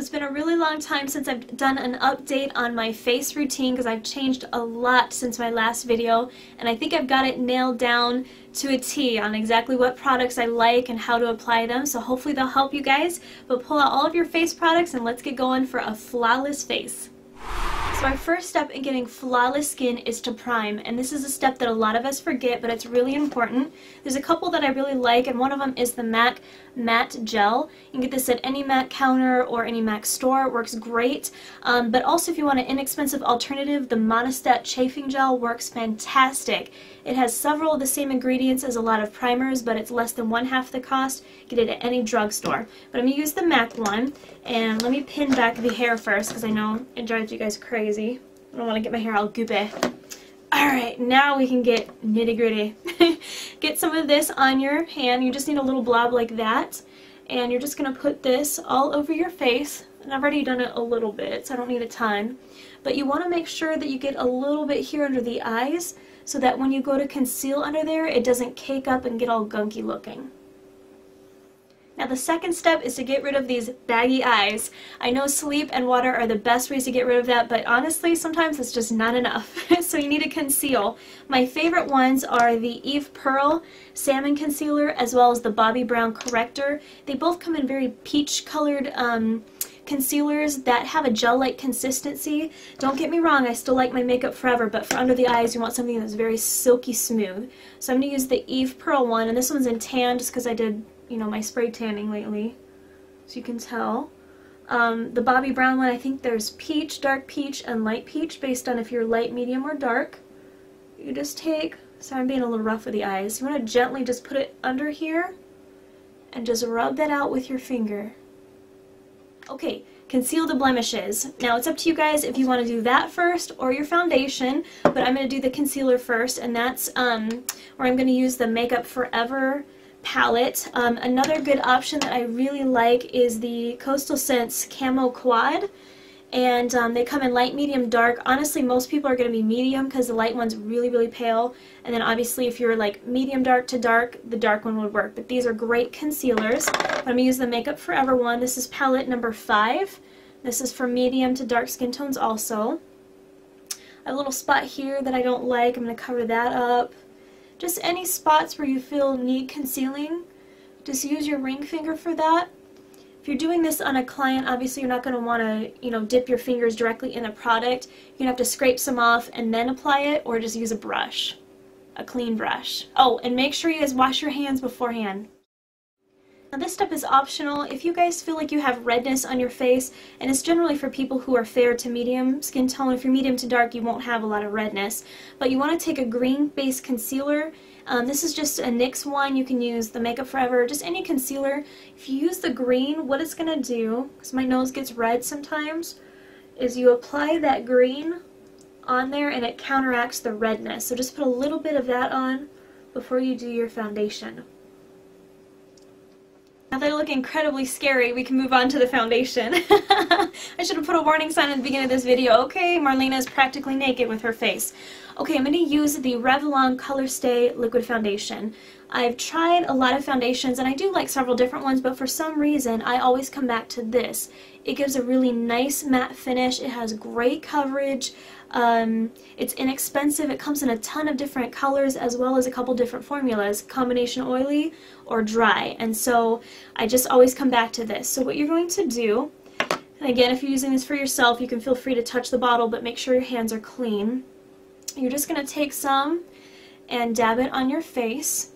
it's been a really long time since I've done an update on my face routine because I've changed a lot since my last video, and I think I've got it nailed down to a T on exactly what products I like and how to apply them, so hopefully they'll help you guys. But pull out all of your face products and let's get going for a flawless face. So our first step in getting flawless skin is to prime, and this is a step that a lot of us forget, but it's really important. There's a couple that I really like, and one of them is the MAC Matte Gel. You can get this at any MAC counter or any MAC store. It works great. But also if you want an inexpensive alternative, the Monistat Chafing Gel works fantastic. It has several of the same ingredients as a lot of primers, but it's less than 1/2 the cost. Get it at any drugstore. But I'm going to use the MAC one, and let me pin back the hair first because I know it drives you guys crazy. I don't want to get my hair all goopy. Alright, now we can get nitty gritty. Get some of this on your hand. You just need a little blob like that. And you're just going to put this all over your face. And I've already done it a little bit, so I don't need a ton. But you want to make sure that you get a little bit here under the eyes so that when you go to conceal under there, it doesn't cake up and get all gunky looking. Now the second step is to get rid of these baggy eyes. I know sleep and water are the best ways to get rid of that, but honestly sometimes it's just not enough. So you need to conceal. My favorite ones are the Eve Pearl Salmon Concealer as well as the Bobbi Brown Corrector. They both come in very peach colored concealers that have a gel-like consistency. Don't get me wrong, I still like my Makeup Forever, but for under the eyes you want something that's very silky smooth. So I'm going to use the Eve Pearl one, and this one's in tan just because I did, you know, my spray tanning lately, so you can tell. The Bobbi Brown one, I think there's peach, dark peach, and light peach based on if you're light, medium, or dark. You just take, sorry I'm being a little rough with the eyes, you want to gently just put it under here and just rub that out with your finger. Okay, conceal the blemishes. Now it's up to you guys if you want to do that first or your foundation, but I'm going to do the concealer first, and that's where I'm going to use the Makeup Forever palette. Another good option that I really like is the Coastal Scents Camo Quad, and they come in light, medium, dark. Honestly, most people are going to be medium because the light one's really, really pale, and then obviously if you're like medium dark to dark, the dark one would work. But these are great concealers. I'm going to use the Makeup Forever one. This is palette number 5. This is for medium to dark skin tones also. A little spot here that I don't like, I'm going to cover that up. Just any spots where you feel need concealing, just use your ring finger for that. If you're doing this on a client, obviously you're not going to want to, you know, dip your fingers directly in a product. You're going to have to scrape some off and then apply it, or just use a brush, a clean brush. Oh, and make sure you guys wash your hands beforehand. Now this step is optional. If you guys feel like you have redness on your face, and it's generally for people who are fair to medium skin tone, if you're medium to dark you won't have a lot of redness, but you want to take a green based concealer. This is just a NYX one. You can use the Makeup Forever, just any concealer. If you use the green, what it's going to do, because my nose gets red sometimes, is you apply that green on there and it counteracts the redness. So just put a little bit of that on before you do your foundation. Now that I look incredibly scary, we can move on to the foundation. I should have put a warning sign at the beginning of this video. Okay, Marlena is practically naked with her face. Okay, I'm going to use the Revlon Color Stay Liquid Foundation. I've tried a lot of foundations, and I do like several different ones, but for some reason I always come back to this. It gives a really nice matte finish. It has great coverage. It's inexpensive. It comes in a ton of different colors as well as a couple different formulas, combination oily or dry, and so I just always come back to this. So what you're going to do, and again if you're using this for yourself you can feel free to touch the bottle, but make sure your hands are clean. You're just going to take some and dab it on your face.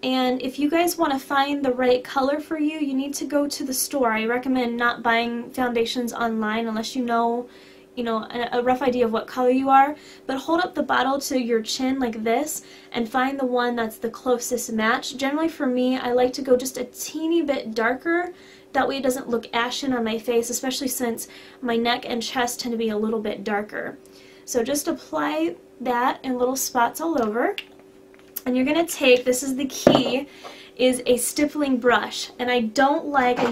And if you guys want to find the right color for you, you need to go to the store. I recommend not buying foundations online unless you know a rough idea of what color you are. But hold up the bottle to your chin like this and find the one that's the closest match. Generally for me, I like to go just a teeny bit darker. That way it doesn't look ashen on my face, especially since my neck and chest tend to be a little bit darker. So just apply that in little spots all over. And you're going to take, this is the key, is a stippling brush. And I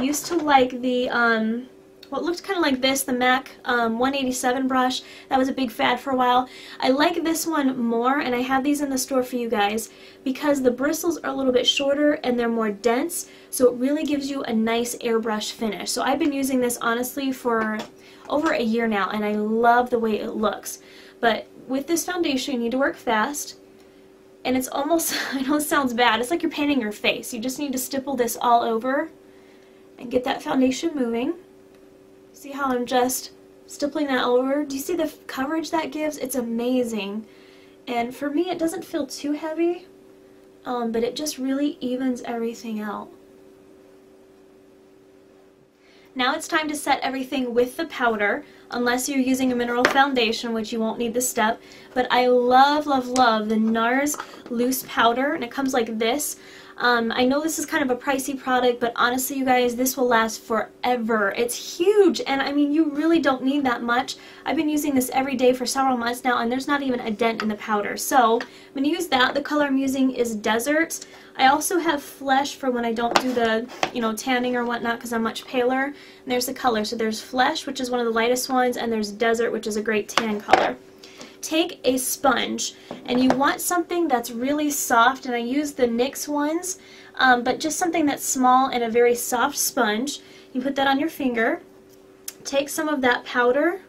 used to like the what looked kind of like this, the MAC 187 brush. That was a big fad for a while. I like this one more, and I have these in the store for you guys because the bristles are a little bit shorter and they're more dense, so it really gives you a nice airbrush finish. So I've been using this honestly for over a year now, and I love the way it looks. But with this foundation, you need to work fast. And it's almost, I know it sounds bad, it's like you're painting your face. You just need to stipple this all over and get that foundation moving. See how I'm just stippling that over? Do you see the coverage that gives? It's amazing. And for me, it doesn't feel too heavy, but it just really evens everything out. Now it's time to set everything with the powder, unless you're using a mineral foundation, which you won't need this step. But I love, love, love the NARS loose powder, and it comes like this. I know this is kind of a pricey product, but honestly, you guys, this will last forever. It's huge, and I mean, you really don't need that much. I've been using this every day for several months now, and there's not even a dent in the powder. So I'm going to use that. The color I'm using is Desert. I also have Flesh for when I don't do the, tanning or whatnot because I'm much paler. And there's the color. So there's Flesh, which is one of the lightest ones, and there's Desert, which is a great tan color. Take a sponge, and you want something that's really soft, and I use the NYX ones, but just something that's small and a very soft sponge. You put that on your finger. Take some of that powder,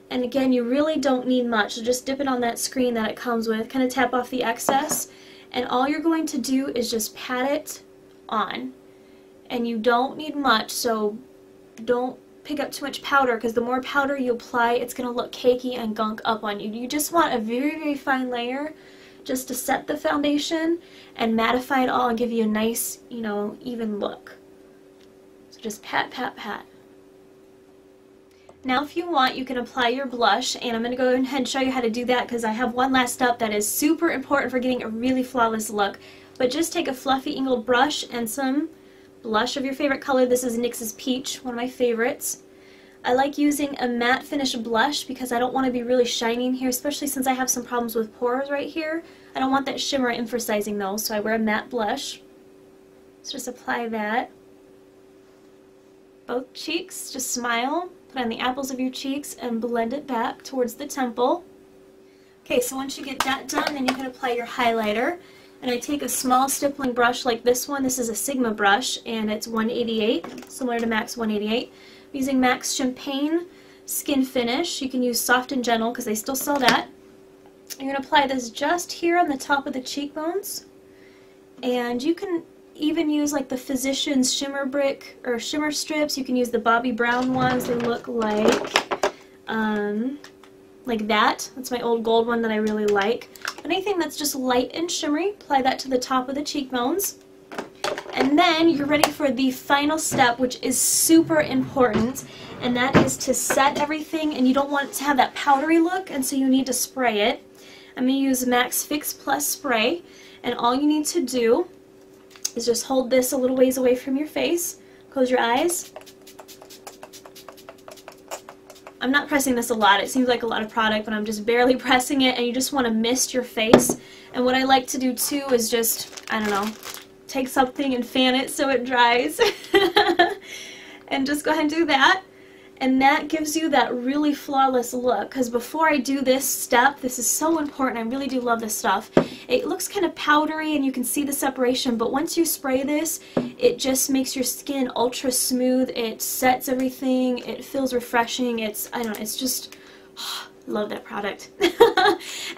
and again, you really don't need much, so just dip it on that screen that it comes with, kind of tap off the excess, and all you're going to do is just pat it on. And you don't need much, so don't pick up too much powder, because the more powder you apply, it's going to look cakey and gunk up on you. You just want a very, very fine layer just to set the foundation and mattify it all and give you a nice, even look. So just pat, pat, pat. Now if you want, you can apply your blush, and I'm going to go ahead and show you how to do that because I have one last step that is super important for getting a really flawless look. But just take a fluffy angled brush and some blush of your favorite color. This is NYX's Peach, one of my favorites. I like using a matte finish blush because I don't want to be really shiny in here, especially since I have some problems with pores right here. I don't want that shimmer emphasizing those, so I wear a matte blush. So just apply that. Both cheeks, just smile, put on the apples of your cheeks, and blend it back towards the temple. Okay, so once you get that done, then you can apply your highlighter. And I take a small stippling brush like this one. This is a Sigma brush, and it's 188, similar to MAC's 188. I'm using MAC's Champagne Skin Finish. You can use Soft and Gentle because they still sell that. You're going to apply this just here on the top of the cheekbones. And you can even use like the Physicians Shimmer Brick or Shimmer Strips. You can use the Bobbi Brown ones. They look like that. That's my old gold one that I really like. Anything that's just light and shimmery, apply that to the top of the cheekbones. And then you're ready for the final step, which is super important, and that is to set everything, and you don't want it to have that powdery look, and so you need to spray it. I'm going to use MAC's Fix Plus Spray, and all you need to do is just hold this a little ways away from your face, close your eyes. I'm not pressing this a lot. It seems like a lot of product, but I'm just barely pressing it, and you just want to mist your face. And what I like to do too is just, I don't know, take something and fan it so it dries. And just go ahead and do that. And that gives you that really flawless look, because before I do this step, this is so important, I really do love this stuff, it looks kind of powdery and you can see the separation, but once you spray this, it just makes your skin ultra smooth, it sets everything, it feels refreshing, I don't know, it's just, love that product.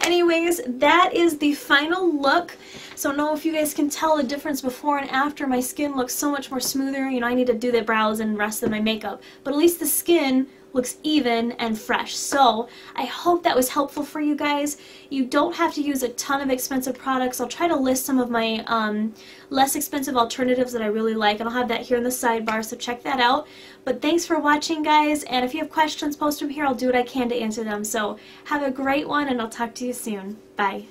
Anyways, that is the final look. So I don't know if you guys can tell the difference before and after. My skin looks so much more smoother. I need to do the brows and rest of my makeup, but at least the skin looks even and fresh. So I hope that was helpful for you guys. You don't have to use a ton of expensive products. I'll try to list some of my less expensive alternatives that I really like, and I'll have that here in the sidebar, so check that out. But thanks for watching, guys, and if you have questions, post them here. I'll do what I can to answer them. So have a great one, and I'll talk to you soon. Bye.